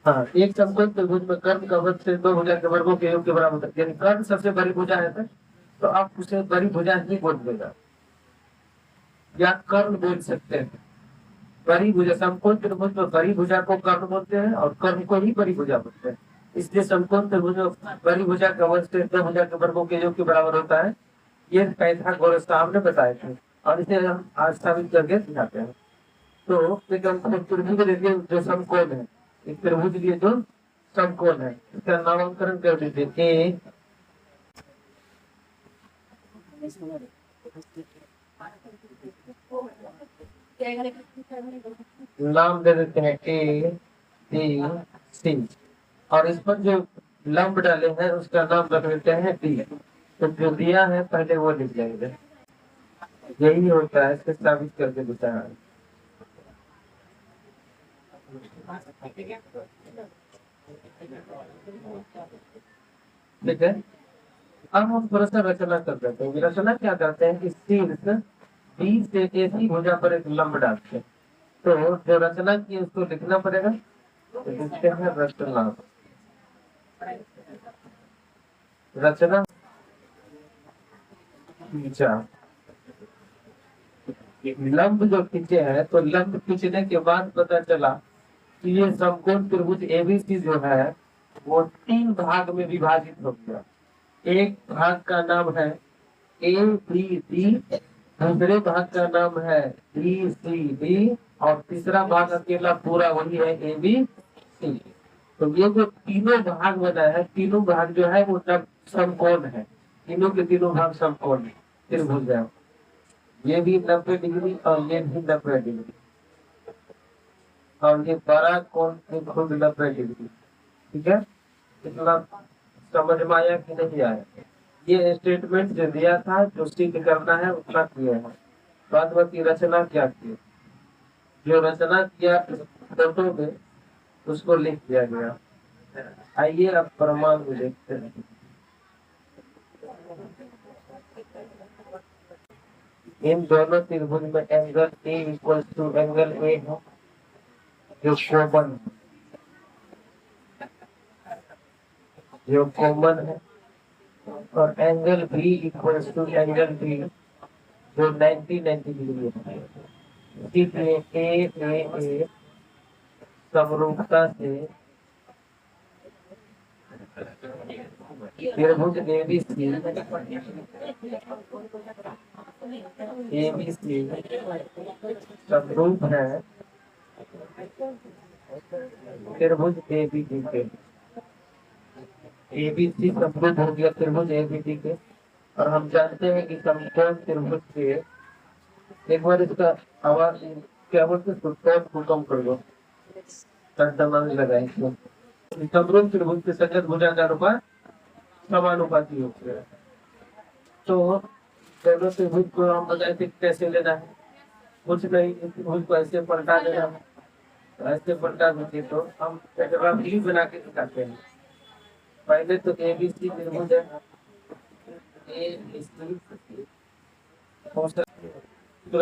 हाँ, एक समकोण त्रिभुज में कर्ण का वध से दो भुजा के वर्गों के योग के बराबर होता है। यानी कर्ण सबसे बड़ी भुजा है तो आप उसे बड़ी भुजा ही बोल देगा, या कर्ण बोल सकते हैं। बड़ी भुजा, समकोण त्रिभुज में बड़ी भुजा को कर्ण बोलते हैं और कर्ण को ही बड़ी भुजा बोलते हैं। इसलिए समकोण त्रिभुज में बड़ी भुजा का वध से दो भुजा के वर्गों के योग के बराबर होता है। ये पाइथागोरस साहब ने बताए थे और इसे हम आज साबित करके दिखाते हैं। तो एक हम त्रिभुज लेंगे जो समकोण है, एक त्रिभुज लिए जो समकोण है, इसका नामकरण कर दीजिए। ए नाम दे देते हैं ए बी सी, और इस पर जो लंब डाले हैं उसका नाम रख देते हैं डी। तो जो दिया है पहले वो लिख जाएंगे। यही होता है, इसके साबित करके बताया। ठीक है, अब हम थोड़ा सा रचना कर देते हैं। रचना क्या करते हैं कि शीर्ष बी से ऐसी भुजा पर एक लंब डालते हैं। तो जो रचना की उसको लिखना पड़ेगा, तो लिखते हैं रचना। रचना खींचा, लंब जो खींचे हैं, तो लंब खींचने के बाद पता चला कि ये समकोण त्रिभुज एबीसी जो है वो तीन भाग में विभाजित हो गया। एक भाग का नाम है ए बी डी, दूसरे भाग का नाम है बी सी डी, और तीसरा भाग अकेला पूरा वही है ए बी सी। तो ये जो तीनों भाग बना है, तीनों भाग जो है वो समकोण है। तीनों के तीनों भाग समकोण त्रिभुज है। ये भी 90 डिग्री और ये भी 90 डिग्री, और ये बड़ा कोण खुद 90 डिग्री। ठीक है, इतना समझ में आया कि नहीं आया? ये स्टेटमेंट जो दिया था, जो सिद्ध करना है उतना किए हैं। बाद बाकी रचना क्या की, जो रचना किया फोटो में उसको लिख दिया गया। आइए अब प्रमाण को देखते हैं। इन दोनों त्रिभुज में angle A equal to angle A है जो कॉमन है, और angle B equal to angle B जो 90 डिग्री है। इसलिए ए समरूपता से त्रिभुज एबीसी समरूप है त्रिभुज एबीसी के। एबीसी समरूप हो गया त्रिभुज एबीसी के, और हम जानते हैं कि समकोण त्रिभुज के, एक बार इसका आवाज क्या बोलते को कम कर दो, लगाए समरूप त्रिभुज के संगत भुजाकार रूपा समानुपाती होते हैं। तो दोनों त्रिभुज को हम बताए कैसे लेना है, कुछ नहीं, त्रिभुज को ऐसे पलटा देना है। तो ऐसे पलटा देंगे तो हम भी बना के दिखाते हैं। पहले तो एबीसी त्रिभुज है,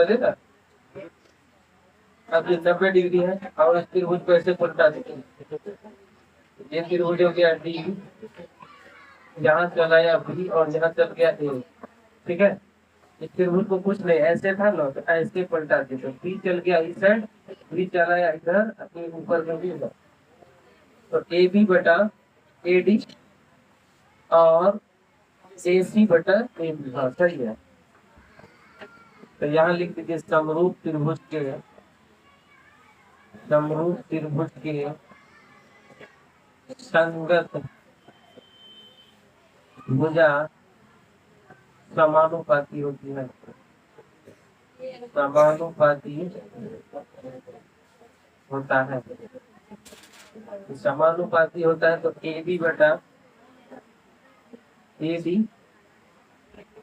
देगा। अब ये 90 डिग्री है और इस त्रिभुज को ऐसे पलटा देंगे। ये त्रिभुज हो गया डी, यहाँ चला या बी और यहाँ चल गया ए। ठीक है, इस त्रिभुज को कुछ नहीं, ऐसे था ना, तो ऐसे पलटा दे, तो बी चल गया इस साइड, बी चला या इधर, अपने ऊपर में भी। तो ए बी बटा ए डी और ए सी बटा ए बी, हाँ सही है। तो यहाँ लिख दीजिए समरूप त्रिभुज के संगत भुजा समानुपाती होती है। समानुपाती होता है, समानुपाती होता है। तो ए बी बटा ए बी,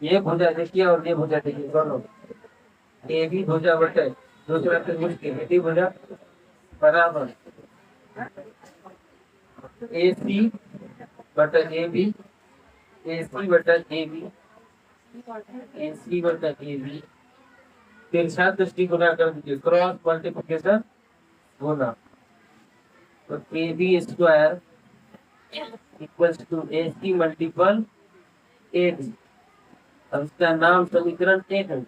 ये भुजा देखिए और ये भुजा देखिए, दोनों ए बी भुजा बटे दूसरा त्रिभुज की बी भुजा बराबर ए सी बटा ए बी, ए सी बटा ए बी, ए सी बटा ए बी। तिरछा दृष्टि गुना कर दीजिए, क्रॉस मल्टीप्लिकेशन गुना। तो A B square equals to A C multiple A D. अब इसका नाम समीकरण 1 है।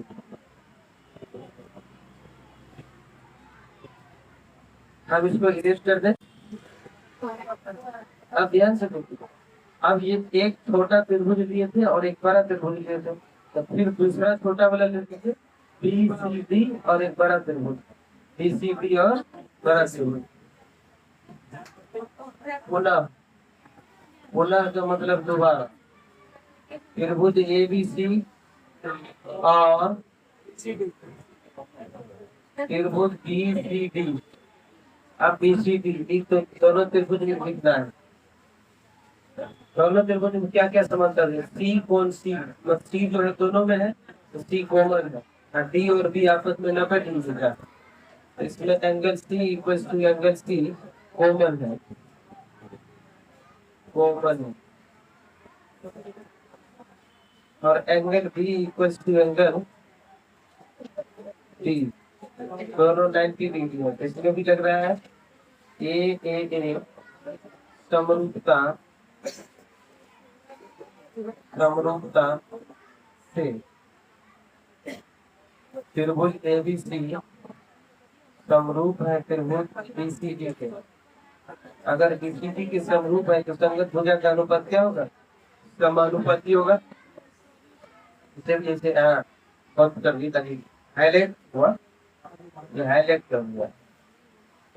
अब इसको इरेज कर दे। अब ध्यान से देखिए, अब ये एक छोटा त्रिभुज लिए थे और एक बड़ा त्रिभुज लिए थे, तो फिर दूसरा छोटा वाला लेते थे बी सी डी और एक बड़ा त्रिभुज बी सी डी और बड़ा त्रिभुज। पुनः पुनः का मतलब दोबारा त्रिभुज ए बी सी और त्रिभुज बी सी डी। अब बी सी डी तो दोनों त्रिभुज में लिखना है। दोनों त्रिभुज में क्या क्या समांतर है? सी कौन सी, मतलब सी जो है दोनों में है तो सी कॉमन है, डी और बी आपस में 90 डिग्री का, तो इसमें angle C equals to angle C common है, कॉमन है। और angle B equals to angle D, दोनों 90 डिग्री है। इसमें भी लग रहा है ए समरूपता से त्रिभुज ए बी सी समरूप है त्रिभुज बी सी डी के। अगर बी सी डी के समरूप है तो संगत भुजा का अनुपात क्या होगा? समानुपाती होगा। जैसे बंद कर दी ताकि हाईलाइट हुआ, ये हाईलाइट कर दिया,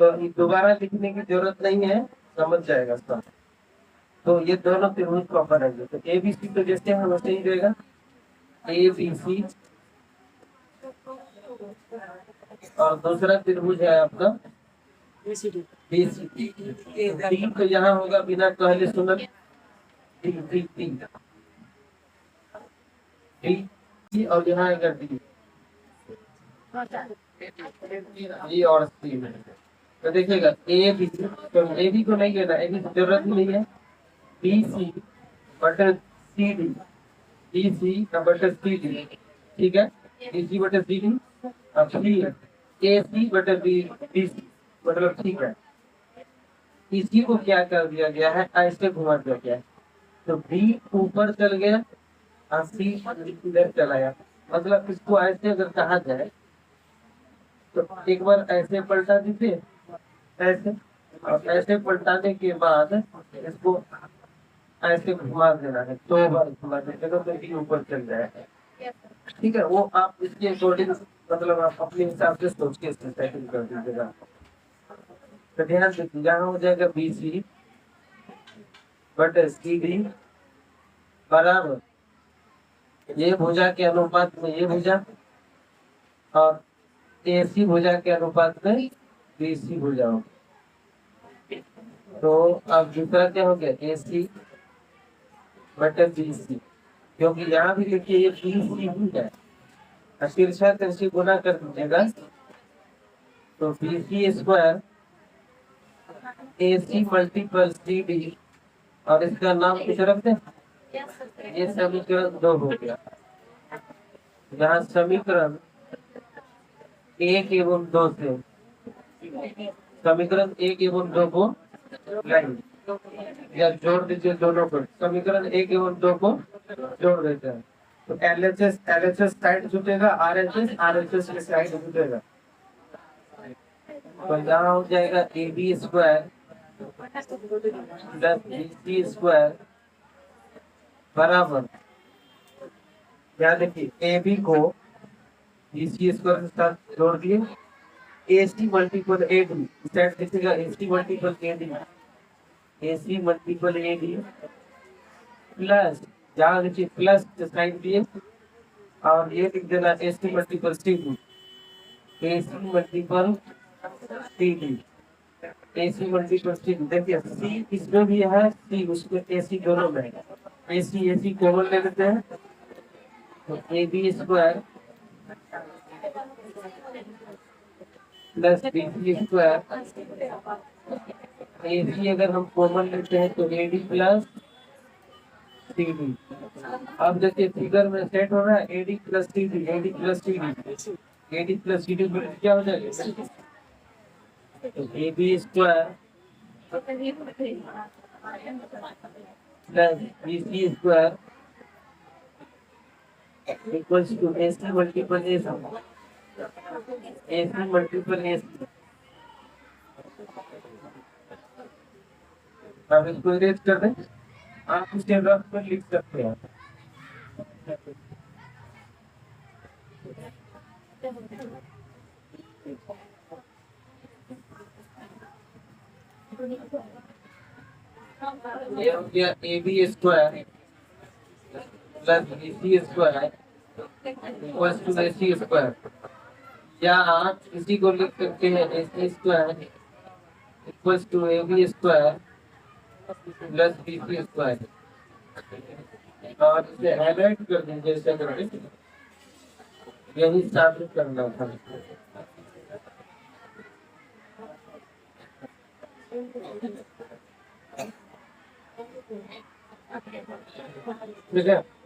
तो ये दोबारा लिखने की जरूरत नहीं है, समझ जाएगा सब। तो ये दोनों त्रिभुज प्रॉपर है। तो ए बी सी तो जैसे हम वैसे ही रहेगा ए बी सी, और दूसरा त्रिभुज है आपका बी सी डी। तो यहाँ होगा बिना कहले सुनन डी और यहाँ आएगा डी और सी। तो देखिएगा ए बी सी, तो ए बी को नहीं लेना, ए बी की जरूरत ही नहीं है। बी सी बटर सी डी, बी सी बटर सी डी, ठीक है, बी सी बटर सी डी। अब सी ए सी बटर बी सी, मतलब ठीक है। इसी को क्या कर दिया गया है, ऐसे घुमा दिया गया है, तो बी ऊपर चल गया और सी इधर चला गया। मतलब इसको ऐसे अगर कहा जाए तो एक बार ऐसे पलटा दीजिए, ऐसे, और ऐसे पलटाने के बाद इसको ऐसे घुमा देना है, 2 बार घुमा दीजिएगा तो बी ऊपर चल जाएगा। ठीक है, वो आप इसके अकॉर्डिंग मतलब आप अपने हिसाब से सोच के इसमें सेटिंग कर दीजिएगा। तो ध्यान दीजिए, यहाँ हो जाएगा बी सी बट सी डी बराबर ये भुजा के अनुपात में ये भुजा और ए सी भुजा के अनुपात में बी सी भुजा हो। तो अब दूसरा क्या हो गया, ए सी बटे बी सी, क्योंकि यहाँ भी देखिए ये बी सी ही है, तिरछा तिरछी गुना कर दीजिएगा तो B C square A C multiple C D, और इसका नाम कुछ रख दें, ये समीकरण 2 हो गया। जहाँ समीकरण 1 एवं 2 से समीकरण 1 एवं 2 को लाइन या जोड़ दीजिए, दोनों को समीकरण 1 एवं 2 को जोड़ देते हैं तो LHS साइड जुटेगा, RHS की साइड जुटेगा। तो यहाँ हो जाएगा A B square plus B C square बराबर, क्या देखिए ए बी को बी सी स्क्वायर के साथ जोड़ दिए, A C multiple A D side दिखेगा, A C multiple A D, A C multiple A D plus जहाँ देखिए प्लस साइन दिए और ये लिख देना A C multiple C D, A C multiple C D, A C multiple C D. देखिए सी इसमें भी है, सी उसमें, ए सी दोनों में है, ए सी कॉमन ले लेते हैं तो A B square plus B C square, A C अगर हम कॉमन लेते हैं तो A D plus C D. अब देखिए फिगर में सेट हो रहा है A D plus C D, A D plus C D, A D plus C D क्या हो जाएगा, तो A B square plus BC square equals to AC multiple AC multiple AC। अब इसको इरेज कर दें। आप इसे रफ पर लिख सकते हैं। ये हो गया AB square plus BC square equals to AC square, या आप इसी को लिख सकते हैं AC square equals to AB square plus BC square, और इसे हाईलाइट कर दीजिए ऐसे करके। यही साबित करना था। ठीक है।